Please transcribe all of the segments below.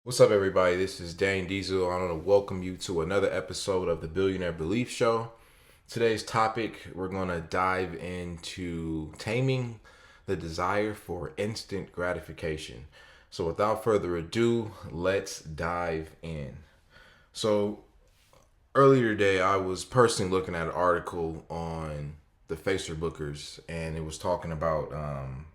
What's up, everybody? This is Dhane Diesil. I want to welcome you to another episode of the Billionaire Belief Show. Today's topic, we're going to dive into taming the desire for instant gratification. So, without further ado, let's dive in. So, earlier today, I was personally looking at an article on the Facebookers, and it was talking about.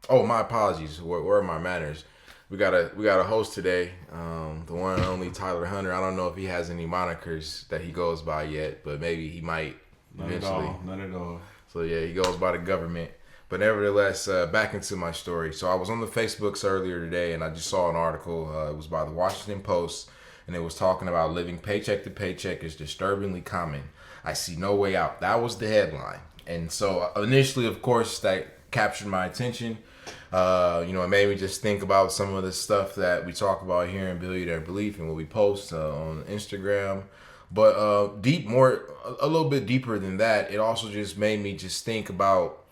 Oh, my apologies. Where are my manners? We got a host today, the one and only Tyler Hunter. I don't know if he has any monikers that he goes by yet, but maybe he might eventually. None at all. So yeah, he goes by the government. But nevertheless, back into my story. So I was on the Facebooks earlier today, and I just saw an article. It was by the Washington Post, and it was talking about living paycheck to paycheck is disturbingly common. I see no way out. That was the headline. And so initially, of course, that captured my attention. It made me just think about some of the stuff that we talk about here in Billionaire Belief and what we post on Instagram. But a little bit deeper than that, it also just made me just think about,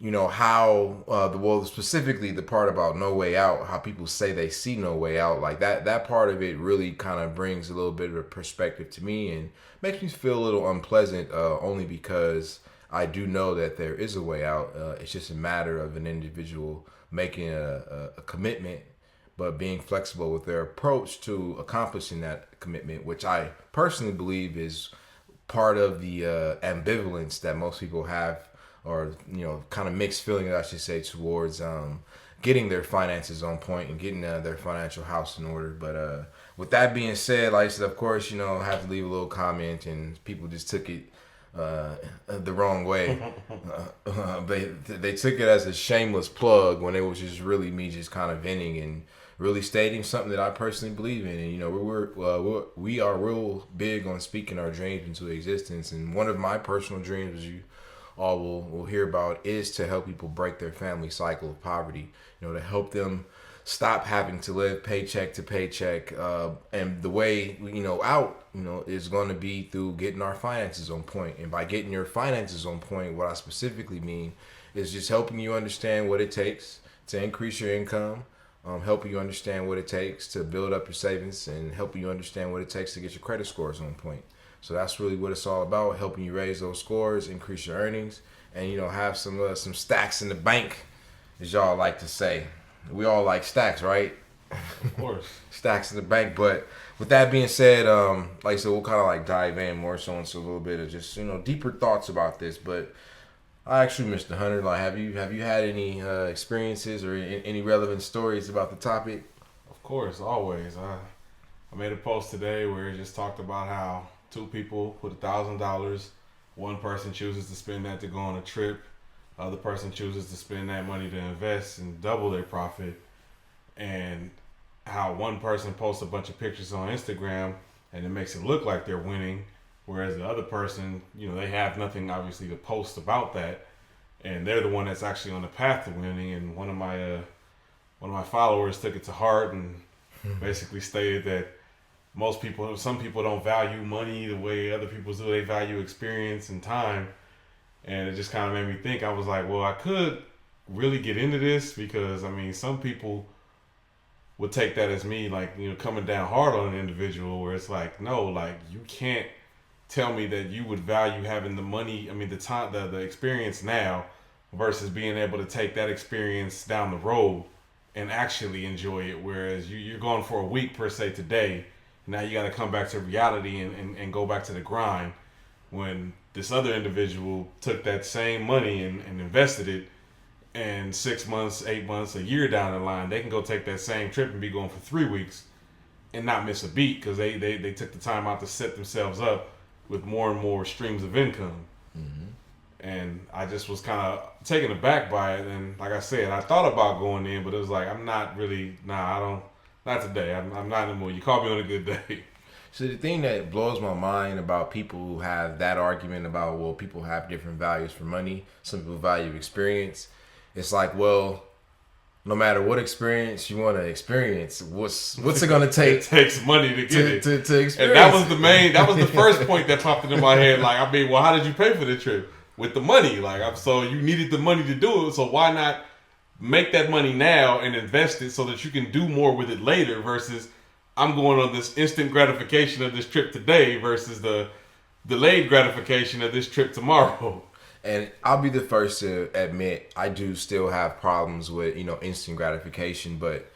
how specifically the part about no way out, how people say they see no way out, like that part of it really kind of brings a little bit of a perspective to me and makes me feel a little unpleasant, only because I do know that there is a way out. It's just a matter of an individual making a commitment, but being flexible with their approach to accomplishing that commitment, which I personally believe is part of the ambivalence that most people have, or kind of mixed feeling, I should say, towards getting their finances on point and getting their financial house in order. But with that being said, like I said, of course, I have to leave a little comment, and people just took it the wrong way. They took it as a shameless plug when it was just really me just kind of venting and really stating something that I personally believe in. And we are real big on speaking our dreams into existence. And one of my personal dreams, as you all will hear about, is to help people break their family cycle of poverty. To help them stop having to live paycheck to paycheck, and the way out is going to be through getting our finances on point. And by getting your finances on point, what I specifically mean is just helping you understand what it takes to increase your income, helping you understand what it takes to build up your savings, and helping you understand what it takes to get your credit scores on point. So that's really what it's all about, helping you raise those scores, increase your earnings, and have some stacks in the bank, as y'all like to say. We all like stacks, right? Of course. Stacks in the bank. But with that being said, like I said, we'll kind of like dive in more so into a little bit of just deeper thoughts about this. But I actually, Mr. Hunter, like, have you had any experiences or any relevant stories about the topic? Of course, always. I made a post today where it just talked about how two people put $1,000. One person chooses to spend that to go on a trip. The other person chooses to spend that money to invest and double their profit. And how one person posts a bunch of pictures on Instagram and it makes it look like they're winning, whereas the other person, they have nothing obviously to post about that, and they're the one that's actually on the path to winning. And one of my followers took it to heart and basically stated that some people don't value money the way other people do. They value experience and time. And it just kind of made me think. I was like, well, I could really get into this, because some people would take that as me like coming down hard on an individual, where it's like, no, like, you can't tell me that you would value having the money, the time, the experience now, versus being able to take that experience down the road and actually enjoy it. Whereas you're going for a week per se today, now you got to come back to reality and go back to the grind, when this other individual took that same money and invested it, and 6 months, 8 months, a year down the line, they can go take that same trip and be going for 3 weeks and not miss a beat, because they took the time out to set themselves up with more and more streams of income. Mm-hmm. And I just was kind of taken aback by it. And like I said, I thought about going in, but it was like, I'm not really, not today. I'm not in the mood. You caught me on a good day. So the thing that blows my mind about people who have that argument about, well, people have different values for money, some people value experience. It's like, well, no matter what experience you want to experience, what's it going to take? It takes money to get it. To experience. And that was the first point that popped into my head. Like, well, how did you pay for the trip? With the money. Like, so you needed the money to do it. So why not make that money now and invest it so that you can do more with it later, versus I'm going on this instant gratification of this trip today versus the delayed gratification of this trip tomorrow. And I'll be the first to admit I do still have problems with, instant gratification, but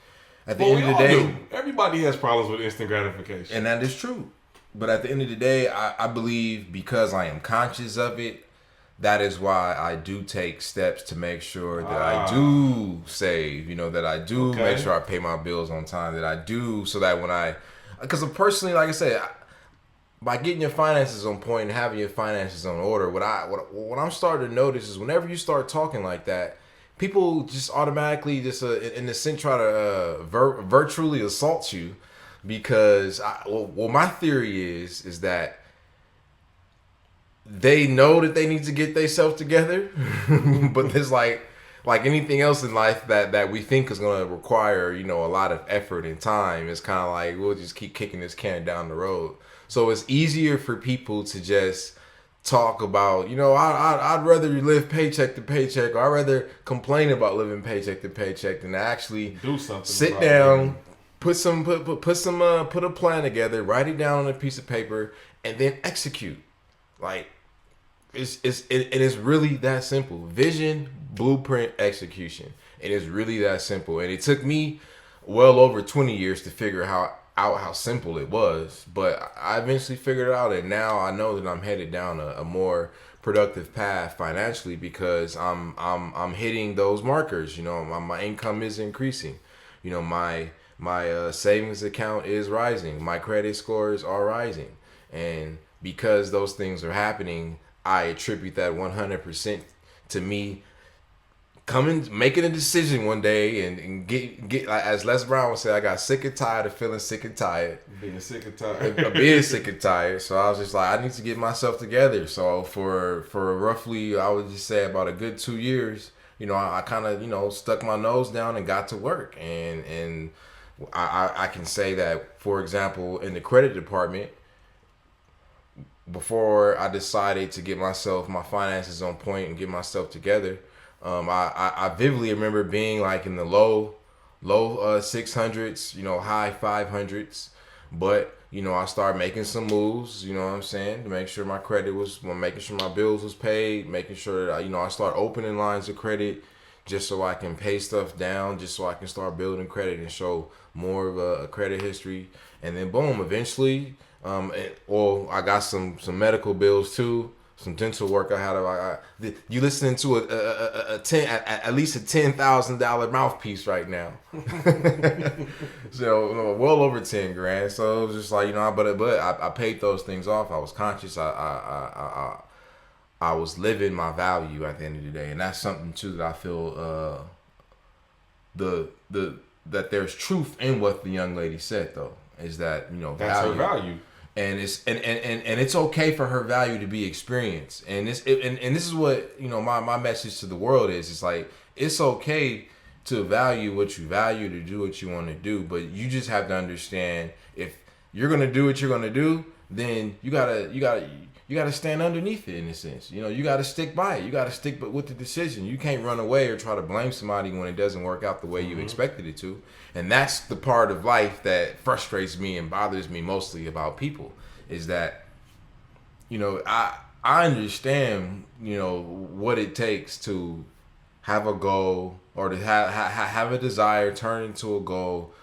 at the end of the day, everybody has problems with instant gratification. And that is true. But at the end of the day, I believe because I am conscious of it, that is why I do take steps to make sure that I do save, that I do make sure I pay my bills on time, that I do so that because personally, like I said, by getting your finances on point and having your finances on order, what I'm starting to notice is whenever you start talking like that, people just automatically just in a sense try to virtually assault you because my theory is that they know that they need to get themselves together, but there's like anything else in life that we think is going to require a lot of effort and time. It's kind of like we'll just keep kicking this can down the road. So it's easier for people to just talk about, I'd rather live paycheck to paycheck, or I'd rather complain about living paycheck to paycheck than to actually do something. Sit down, put a plan together, write it down on a piece of paper, and then execute. Like it's really that simple. Vision, blueprint, execution. It is really that simple. And it took me well over 20 years to figure out how simple it was, but I eventually figured it out, and now I know that I'm headed down a more productive path financially because I'm hitting those markers. My income is increasing. My savings account is rising. My credit scores are rising, and because those things are happening, I attribute that 100% to me making a decision one day and get as Les Brown would say, I got sick and tired of feeling sick and tired. Being sick and tired. Being sick and tired. So I was just like, I need to get myself together. So for roughly, I would just say about a good 2 years, I kind of, stuck my nose down and got to work. And I can say that, for example, in the credit department, before I decided to get my finances on point and get myself together, I vividly remember being like in the low 600s, high 500s, but I started making some moves, what I'm saying, to make sure my credit was, making sure my bills was paid, making sure that I start opening lines of credit just so I can pay stuff down, just so I can start building credit and show more of a credit history, and then boom, eventually, I got some medical bills too. Some dental work I had. You listening to at least a $10,000 mouthpiece right now. So well over 10 grand. So it was just like but I paid those things off. I was conscious. I was living my value at the end of the day, and that's something too that I feel that there's truth in what the young lady said though. Is that that's her value. And it's okay for her value to be experienced. And this is what my message to the world is. It's like it's okay to value what you value, to do what you want to do, but you just have to understand if you're gonna do what you're gonna do, then you gotta stand underneath it in a sense. You gotta stick by it. You gotta stick with the decision. You can't run away or try to blame somebody when it doesn't work out the way you expected it to. And that's the part of life that frustrates me and bothers me mostly about people is that, I understand, what it takes to have a goal or to have a desire, turn into a goal,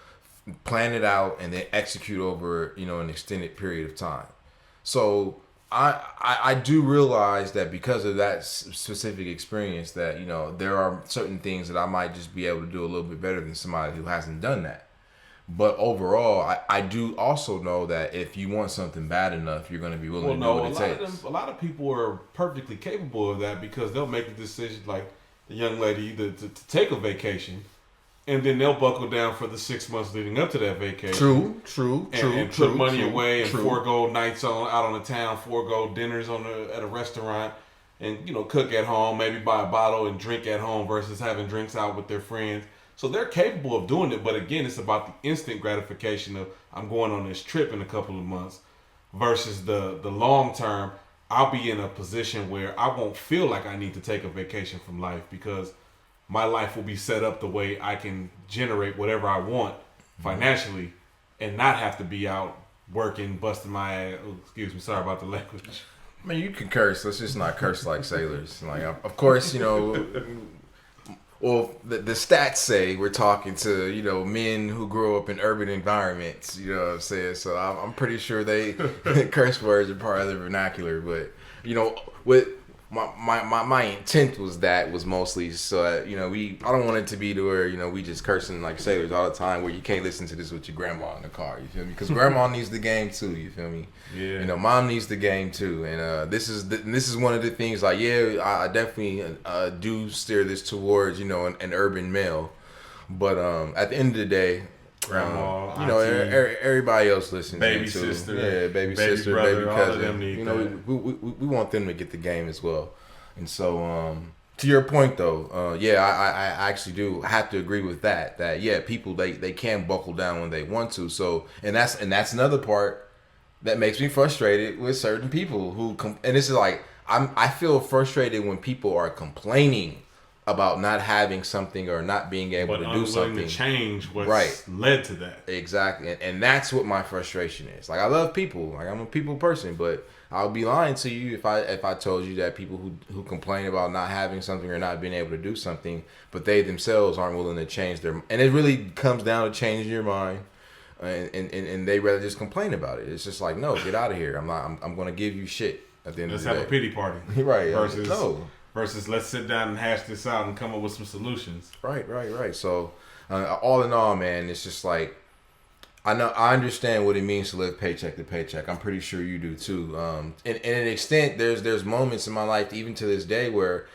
plan it out, and then execute over, an extended period of time. So I do realize that because of that specific experience that, there are certain things that I might just be able to do a little bit better than somebody who hasn't done that. But overall, I do also know that if you want something bad enough, you're going to be willing to do what it takes. A lot of people are perfectly capable of that because they'll make the decision like the young lady either to take a vacation, and then they'll buckle down for the 6 months leading up to that vacation. True. And put money away and forego nights out on the town, forego dinners at a restaurant, and cook at home, maybe buy a bottle and drink at home versus having drinks out with their friends. So they're capable of doing it, but again, it's about the instant gratification of I'm going on this trip in a couple of months versus the long term. I'll be in a position where I won't feel like I need to take a vacation from life because my life will be set up the way I can generate whatever I want financially and not have to be out working, busting my ass. Oh, excuse me, sorry about the language. I mean, you can curse. Let's just not curse like sailors. Like, of course, you know. Well, the stats say we're talking to, you know, men who grow up in urban environments. You know what I'm saying? So I'm pretty sure they curse words are part of the vernacular. But, you know, with my intent was mostly so that, you know, I don't want it to be to where, you know, we just cursing like sailors all the time where you can't listen to this with your grandma in the car. You feel me? Because grandma needs the game too. You feel me? Yeah. You know, mom needs the game too. And this is one of the things. Like, yeah, I definitely do steer this towards, you know, an urban male. But at the end of the day, grandma, you know, everybody else listening, baby to, sister, baby sister, brother, baby all of cousin. them need You know, that. we want them to get the game as well. And so, to your point though, yeah, I actually do have to agree with that. That yeah, people they can buckle down when they want to. So, and that's another part that makes me frustrated with certain people who and this is like I feel frustrated when people are complaining about not having something or not being able to do something. To change what's led to that. Exactly. And that's what my frustration is. Like, I love people. Like, I'm a people person, but I would be lying to you if I told you that people who complain about not having something or not being able to do something, but they themselves aren't willing to change their, and it really comes down to changing your mind. And they rather just complain about it. It's just like, no, get out of here. I'm going to give you shit at the end of the day. Let's have a pity party. Right. Versus let's sit down and hash this out and come up with some solutions. Right. So, all in all, man, it's just like, I understand what it means to live paycheck to paycheck. I'm pretty sure you do too. And an extent, there's moments in my life, even to this day, where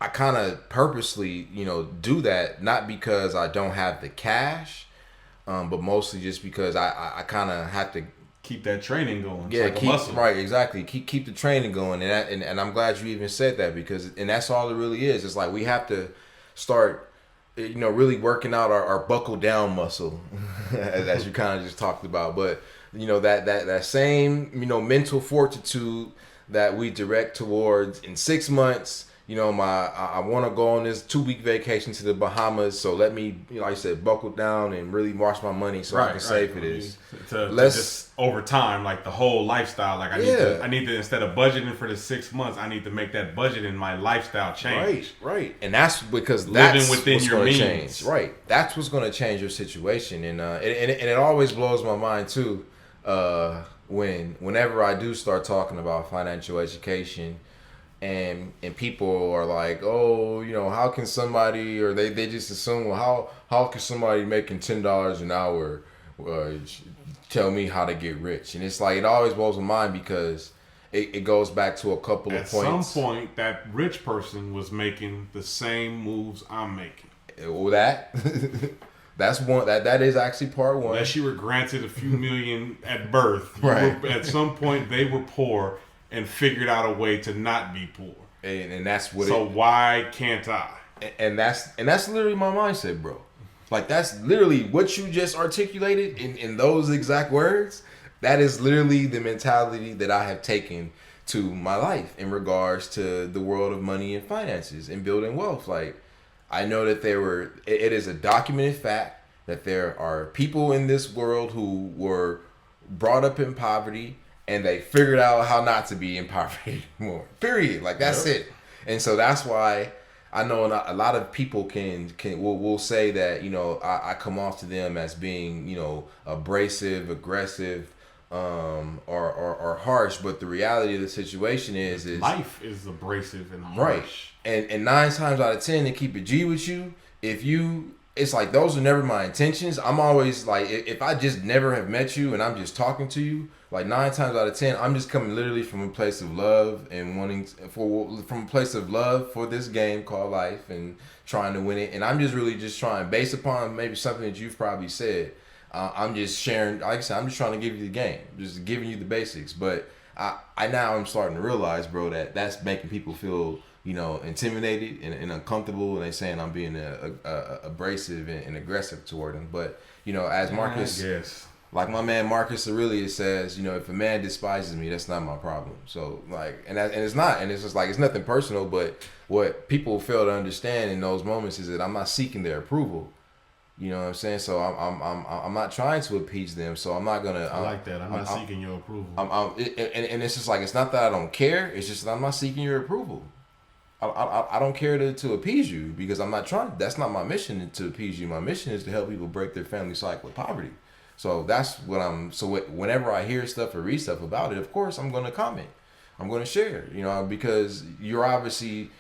I kind of purposely, you know, do that, not because I don't have the cash, but mostly just because I kind of have to keep that training going. Yeah, like a muscle. Right, exactly. Keep the training going, and I'm glad you even said that, because that's all it really is. It's like we have to start, you know, really working out our buckle down muscle, as you kind of just talked about. But you know, that same, you know, mental fortitude that we direct towards in 6 months. You know, I want to go on this 2-week vacation to the Bahamas, so let me, you know, like I said, buckle down and really watch my money so I can save for this. To just over time, like the whole lifestyle, like I need to instead of budgeting for the 6 months, I need to make that budget in my lifestyle change. Right, and that's because that's living within what's your going to means. change. Right, that's what's going to change your situation, and it always blows my mind too, whenever I do start talking about financial education. And people are like, oh, you know, how can somebody, or they just assume, well, how can somebody making $10 an hour tell me how to get rich? And it's like, it always blows my mind, because it goes back to a couple of points. At some point, that rich person was making the same moves I'm making. Well, that's one. That is actually part one. Unless you were granted a few million at birth, right? At some point, they were poor and figured out a way to not be poor. And that's what. So why can't I? And that's literally my mindset, bro. Like, that's literally what you just articulated in those exact words. That is literally the mentality that I have taken to my life in regards to the world of money and finances and building wealth. Like, I know that it is a documented fact that there are people in this world who were brought up in poverty, and they figured out how not to be in poverty anymore. Period. Like, that's it. And so that's why I know a lot of people will say that, you know, I come off to them as being, you know, abrasive, aggressive, or harsh. But the reality of the situation is life is abrasive and harsh. Right. And 9 times out of 10, to keep it G with you, it's like, those are never my intentions. I'm always like, if I just never have met you and I'm just talking to you, like 9 times out of 10, I'm just coming literally from a place of love and from a place of love for this game called life and trying to win it. And I'm just really just trying, based upon maybe something that you've probably said, I'm just sharing, like I said, I'm just trying to give you the game, just giving you the basics. But I'm starting to realize, bro, that that's making people feel, you know, intimidated and uncomfortable, and they saying I'm being abrasive and aggressive toward them. But, you know, as Marcus, like my man Marcus Aurelius says, you know, if a man despises me, that's not my problem. So, like, and it's not, and it's just like, it's nothing personal. But what people fail to understand in those moments is that I'm not seeking their approval. You know what I'm saying? So I'm not trying to appease them. So I'm not gonna. I like that. I'm not seeking your approval. And it's just like, it's not that I don't care. It's just that I'm not seeking your approval. I don't care to appease you, because I'm not trying. That's not my mission, to appease you. My mission is to help people break their family cycle of poverty. So that's what I'm. So whenever I hear stuff or read stuff about it, of course I'm going to comment. I'm going to share. You know, because you're obviously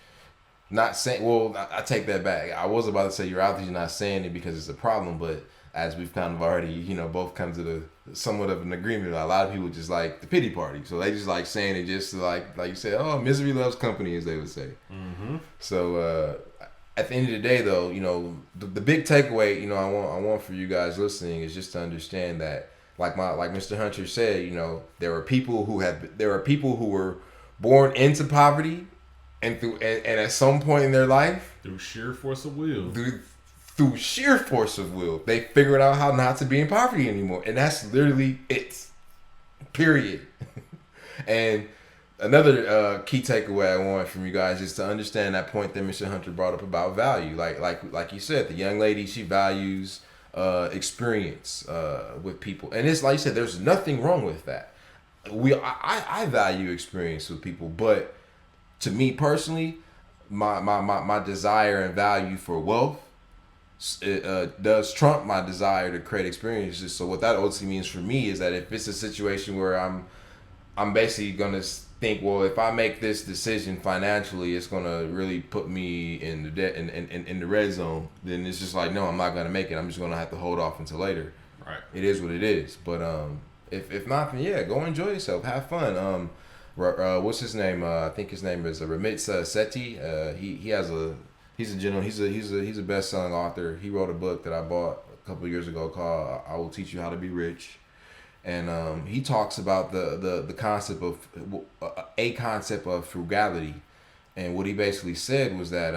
not saying. Well, I take that back. I was about to say you're obviously not saying it because it's a problem, but as we've kind of already, both come to the somewhat of an agreement, a lot of people just like the pity party. So they just like saying it just to like you said, oh, misery loves company, as they would say. Mm-hmm. So at the end of the day, though, the big takeaway, I want for you guys listening is just to understand that, like Mr. Hunter said, there are people who were born into poverty, and at some point in their life, through sheer force of will, they figured out how not to be in poverty anymore. And that's literally it. Period. And another key takeaway I want from you guys is to understand that point that Mr. Hunter brought up about value. Like you said, the young lady, she values experience with people. And it's like you said, there's nothing wrong with that. I value experience with people, but to me personally, my desire and value for wealth does trump my desire to create experiences. So what that ultimately means for me is that if it's a situation where I'm basically gonna think, well, if I make this decision financially, it's gonna really put me in the debt in the red zone, then it's just like, no, I'm not gonna make it. I'm just gonna have to hold off until later. Right. It is what it is. But if not, then yeah, go enjoy yourself, have fun. What's his name? I think his name is Ramit Sethi. He's a gentleman. He's a best-selling author. He wrote a book that I bought a couple of years ago called "I Will Teach You How to Be Rich," and he talks about the concept of frugality. And what he basically said was that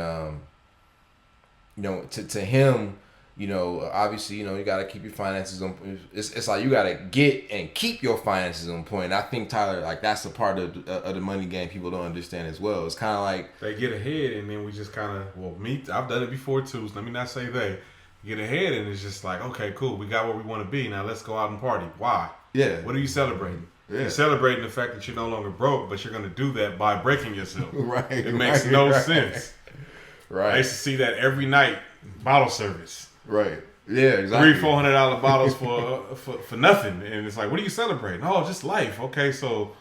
to him, obviously, you got to keep your finances on. It's like you got to get and keep your finances on point. And I think, Tyler, like, that's a part of the money game people don't understand as well. It's kind of like they get ahead, and then we just kind of, I've done it before too. So let me not say they get ahead, and it's just like, okay, cool, we got where we want to be. Now let's go out and party. Why? Yeah. What are you celebrating? Yeah. You're celebrating the fact that you're no longer broke, but you're going to do that by breaking yourself. Right. It makes no sense. Right. I used to see that every night, bottle service. Right. Yeah, exactly. $300-$400 bottles for nothing, and it's like, what are you celebrating? Oh, just life. Okay, so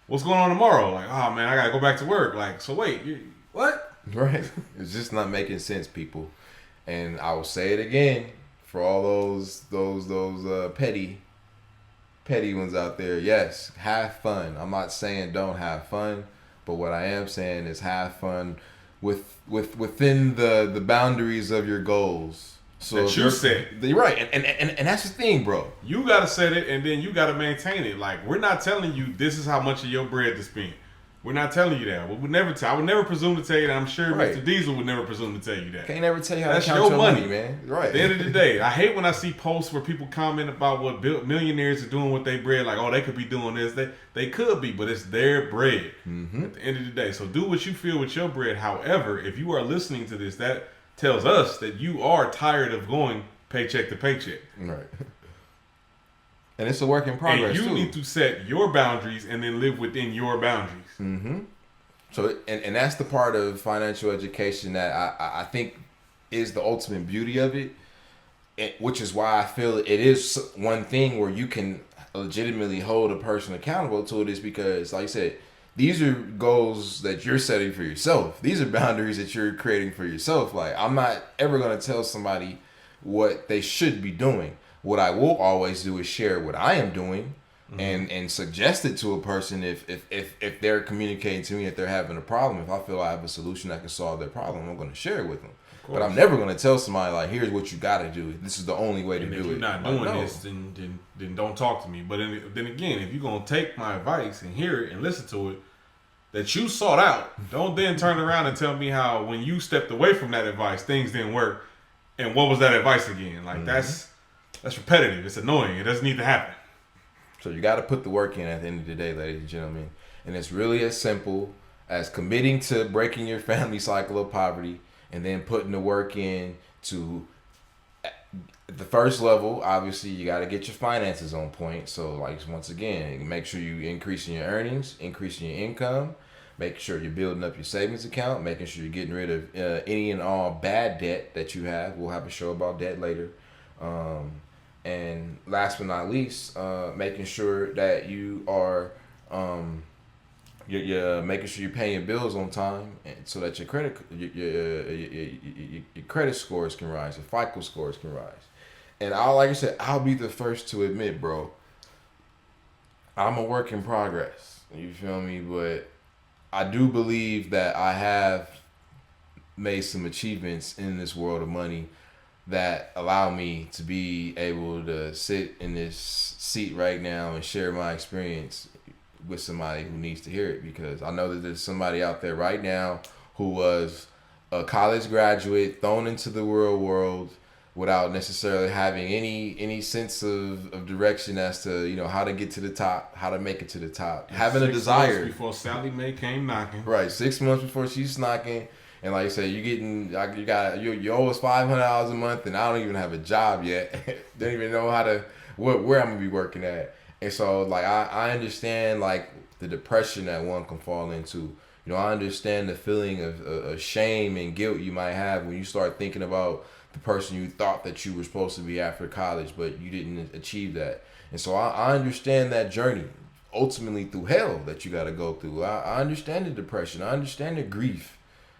what's going on tomorrow? Like, oh man, I gotta go back to work. Like, so wait, what? Right. It's just not making sense, people. And I will say it again for all those petty ones out there. Yes, have fun. I'm not saying don't have fun, but what I am saying is have fun within the boundaries of your goals. So that you set. Right, and that's the thing, bro. You gotta set it, and then you gotta maintain it. Like, we're not telling you this is how much of your bread to spend. We're not telling you that. I would never presume to tell you that. I'm sure right. Mr. Diesel would never presume to tell you that. Can't never tell you how that's to count your money, man. Right. At the end of the day, I hate when I see posts where people comment about what millionaires are doing with their bread. Like, oh, they could be doing this. They could be, but it's their bread. Mm-hmm. At the end of the day, so do what you feel with your bread. However, if you are listening to this, that tells us that you are tired of going paycheck to paycheck. Right. And it's a work in progress, and you need to set your boundaries and then live within your boundaries. Mm-hmm. So, and that's the part of financial education that I think is the ultimate beauty of it, which is why I feel it is one thing where you can legitimately hold a person accountable to it, is because, like I said, these are goals that you're setting for yourself. These are boundaries that you're creating for yourself. Like, I'm not ever going to tell somebody what they should be doing. What I will always do is share what I am doing. Mm-hmm. and suggest it to a person if they're communicating to me, if they're having a problem. If I feel I have a solution that can solve their problem, I'm going to share it with them. But I'm never going to tell somebody, like, here's what you got to do. This is the only way to do it. If you're not doing this, then don't talk to me. But then again, if you're going to take my advice and hear it and listen to it, that you sought out, don't then turn around and tell me how when you stepped away from that advice, things didn't work. And what was that advice again? Like, that's repetitive. It's annoying. It doesn't need to happen. So you got to put the work in at the end of the day, ladies and gentlemen. And it's really as simple as committing to breaking your family cycle of poverty, and then putting the work in to the first level, obviously, you got to get your finances on point. So, like, once again, make sure you increasing your earnings, increasing your income, making sure you're building up your savings account, making sure you're getting rid of any and all bad debt that you have. We'll have a show about debt later. And last but not least, making sure that you are you're making sure you're paying your bills on time, and so that your your credit scores can rise, your FICO scores can rise. And like I said, I'll be the first to admit, bro, I'm a work in progress. You feel me? But I do believe that I have made some achievements in this world of money that allow me to be able to sit in this seat right now and share my experience with somebody who needs to hear it, because I know that there's somebody out there right now who was a college graduate thrown into the real world without necessarily having any sense of direction as to, you know, how to get to the top, how to make it to the top, And having a 6 desire months before Sally Mae came knocking. right 6 months before she's knocking. And like I said, you owe us $500 a month, and I don't even have a job yet. Don't even know where I'm gonna be working at. And so, like, I understand, like, the depression that one can fall into. You know, I understand the feeling of shame and guilt you might have when you start thinking about the person you thought that you were supposed to be after college, but you didn't achieve that. And so I understand that journey, ultimately through hell that you got to go through. I understand the depression. I understand the grief.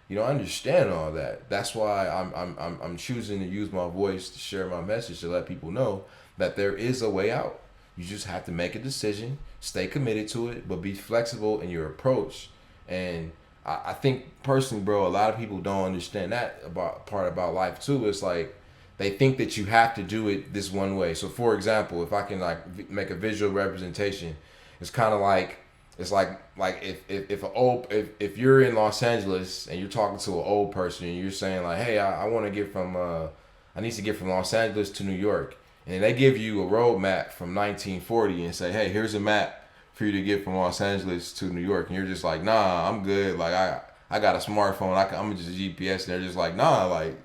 You know, I understand all that. That's why I'm choosing to use my voice to share my message, to let people know that there is a way out. You just have to make a decision, stay committed to it, but be flexible in your approach. And I think personally, bro, a lot of people don't understand that about life too. It's like they think that you have to do it this one way. So, for example, if I can like make a visual representation, it's kind of like it's like if you're in Los Angeles and you're talking to an old person and you're saying like, hey, I want to get from I need to get from Los Angeles to New York. And they give you a road map from 1940 and say, hey, here's a map for you to get from Los Angeles to New York. And you're just like, nah, I'm good. Like, I got a smartphone. I'm just a GPS. And they're just like, nah, like,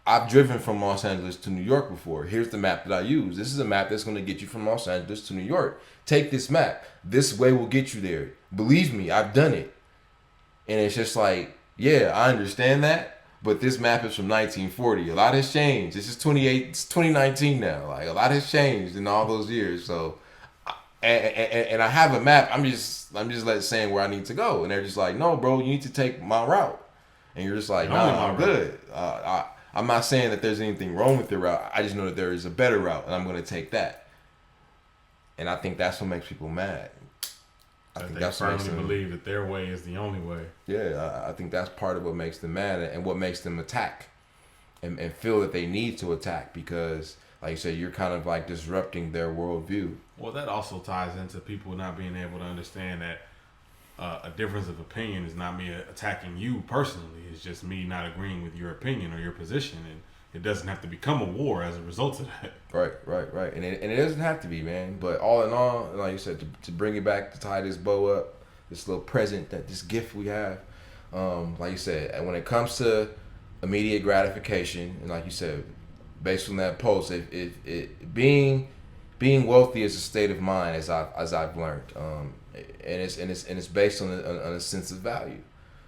I've driven from Los Angeles to New York before. Here's the map that I use. This is a map that's going to get you from Los Angeles to New York. Take this map. This way will get you there. Believe me, I've done it. And it's just like, yeah, I understand that. But this map is from 1940. A lot has changed. This is 2019 now. Like, a lot has changed in all those years. So, and I have a map. I'm just saying where I need to go. And they're just like, no, bro, you need to take my route. And you're just like, nah, I'm good. I'm not saying that there's anything wrong with the route. I just know that there is a better route, and I'm going to take that. And I think that's what makes people mad. I think that's what makes them believe that their way is the only way. Yeah, I think that's part of what makes them mad and what makes them attack and feel that they need to attack because, like you said, you're kind of like disrupting their worldview. Well, that also ties into people not being able to understand that a difference of opinion is not me attacking you personally. It's just me not agreeing with your opinion or your position, and it doesn't have to become a war as a result of that. Right. And it doesn't have to be, man. But all in all, like you said, to bring it back, to tie this bow up, this little present, this gift we have, like you said, and when it comes to immediate gratification, and like you said, based on that post, if being wealthy is a state of mind, as I've learned, and it's based on a sense of value.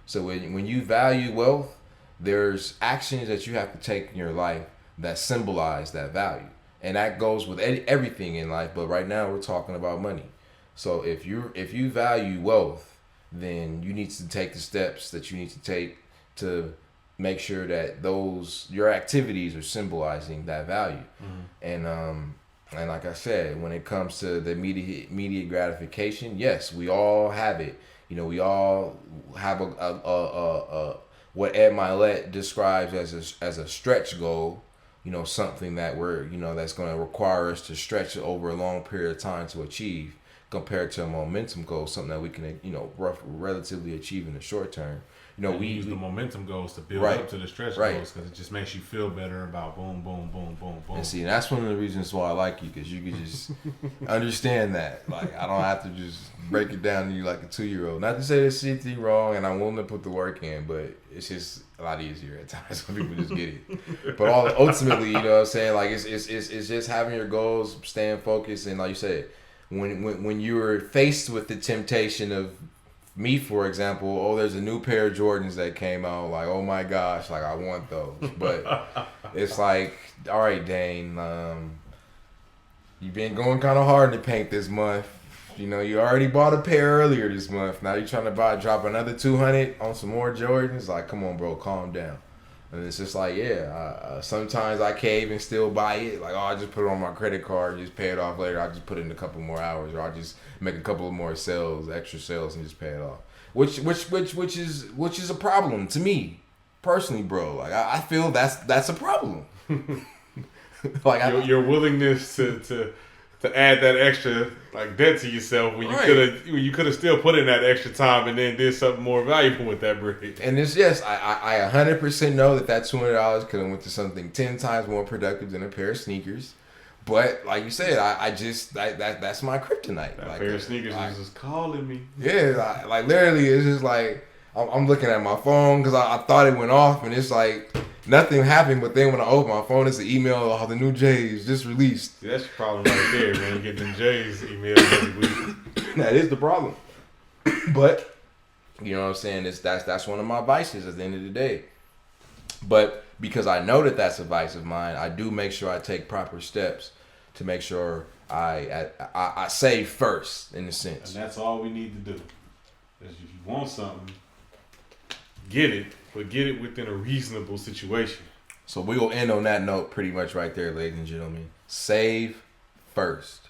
So when you value wealth, there's actions that you have to take in your life that symbolize that value, and that goes with everything in life. But right now we're talking about money. So if you value wealth, then you need to take the steps that you need to take to make sure that your activities are symbolizing that value. Mm-hmm. And like I said, when it comes to the immediate gratification, yes, we all have it. You know, we all have a what Ed Milet describes as a stretch goal, you know, something that that's going to require us to stretch over a long period of time to achieve, compared to a momentum goal, something that we can, relatively achieve in the short term. we use the momentum goals to build up to the stretch goals because it just makes you feel better about boom, boom, boom, boom, boom. And see, that's one of the reasons why I like you, because you can just understand that. Like, I don't have to just break it down to you like a 2-year-old. Not to say there's anything wrong, and I'm willing to put the work in, but it's just a lot easier at times when people just get it. But ultimately, you know what I'm saying? Like, it's just having your goals, staying focused, and like you said, when you're faced with the temptation of me, for example, there's a new pair of Jordans that came out. Like, oh my gosh, like I want those. But it's like, all right, Dhane, you've been going kind of hard in the paint this month. You know, you already bought a pair earlier this month. Now you're trying to drop another $200 on some more Jordans. Like, come on, bro, calm down. And it's just like, sometimes I cave and still buy it. Like, I just put it on my credit card, just pay it off later. I just put it in a couple more hours, or I just make a couple of more extra sales, and just pay it off. Which is a problem to me personally, bro. Like, I feel that's a problem. Like, your willingness to add that extra like debt to yourself when you could have still put in that extra time and then did something more valuable with that bread. And it's I 100% know that $200 could have went to something 10 times more productive than a pair of sneakers. But like you said, that's my kryptonite. That like, pair of sneakers is just calling me. Yeah, like literally, it's just like I'm looking at my phone because I thought it went off, and it's like nothing happened. But then when I open my phone, it's an email. The new J's just released. See, that's your problem right there, man. Getting them J's emails every week. That is the problem. But you know what I'm saying? That's one of my vices at the end of the day. But because I know that that's a vice of mine, I do make sure I take proper steps to make sure I save first, in a sense. And that's all we need to do. Is if you want something, get it, but get it within a reasonable situation. So we will end on that note pretty much right there, ladies and gentlemen. Save first.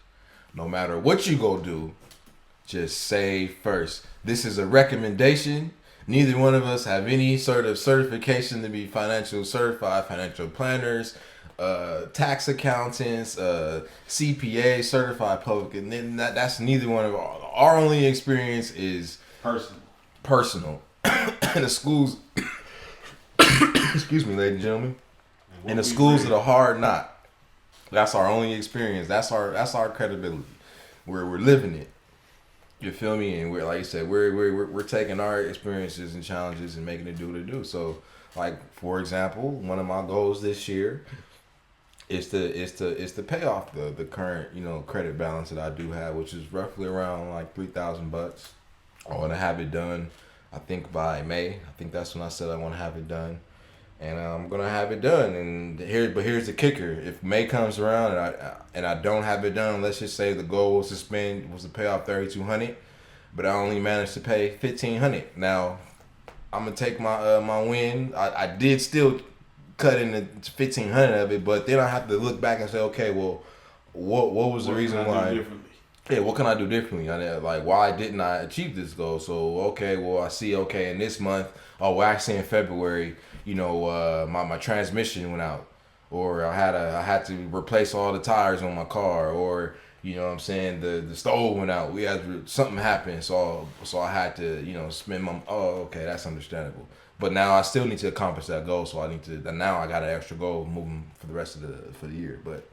No matter what you go do, just save first. This is a recommendation. Neither one of us have any sort of certification to be certified financial planners, tax accountants, CPA, certified public, and then that's neither one of our only experience is personal. In the schools, excuse me, ladies and gentlemen, in the schools of the hard knock, that's our only experience. That's our credibility. We're living it. You feel me? And we're, like you said, we're taking our experiences and challenges and making it do what it do. So, like, for example, one of my goals this year is to pay off the current, credit balance that I do have, which is roughly around like $3,000. I want to have it done, I think, by May. I think that's when I said I want to have it done. And I'm gonna have it done. And here's the kicker: if May comes around and I don't have it done, let's just say the goal was to pay off $3,200, but I only managed to pay $1,500. Now I'm gonna take my win. I did still cut in the $1,500 of it, but then I have to look back and say, okay, well, what was the reason why? Yeah, what can I do differently? Like, why didn't I achieve this goal? So, okay, well, I see, in this month, actually in February, my transmission went out, or I had to replace all the tires on my car, or, the stove went out. Something happened, so I had to, spend that's understandable. But now I still need to accomplish that goal, so now I got an extra goal moving for the rest of the year. But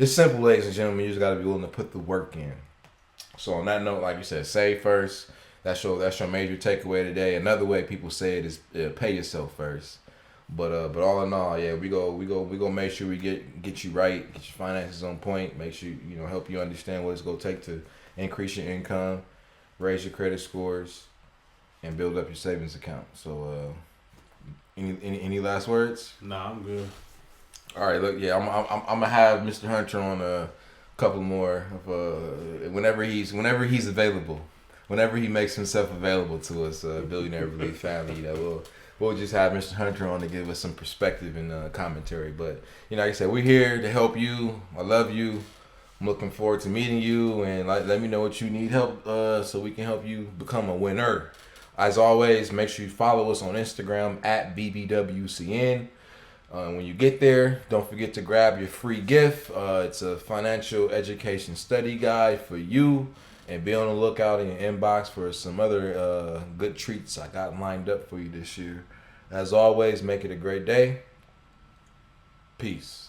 it's simple, ladies and gentlemen. You just got to be willing to put the work in. So on that note, like you said, save first. That's your major takeaway today. Another way people say it is pay yourself first. But all in all, yeah, we go make sure we get you right, get your finances on point, make sure help you understand what it's gonna take to increase your income, raise your credit scores, and build up your savings account. So any last words? Nah, I'm good. All right, look, yeah, I'm gonna have Mr. Hunter on a couple more of whenever he's available, whenever he makes himself available to us, Billionaire Belief family. We'll just have Mr. Hunter on to give us some perspective and commentary. But like I said, we're here to help you. I love you. I'm looking forward to meeting you, and let me know what you need help so we can help you become a winner. As always, make sure you follow us on Instagram at BBWCN. When you get there, don't forget to grab your free gift. It's a financial education study guide for you. And be on the lookout in your inbox for some other good treats I got lined up for you this year. As always, make it a great day. Peace.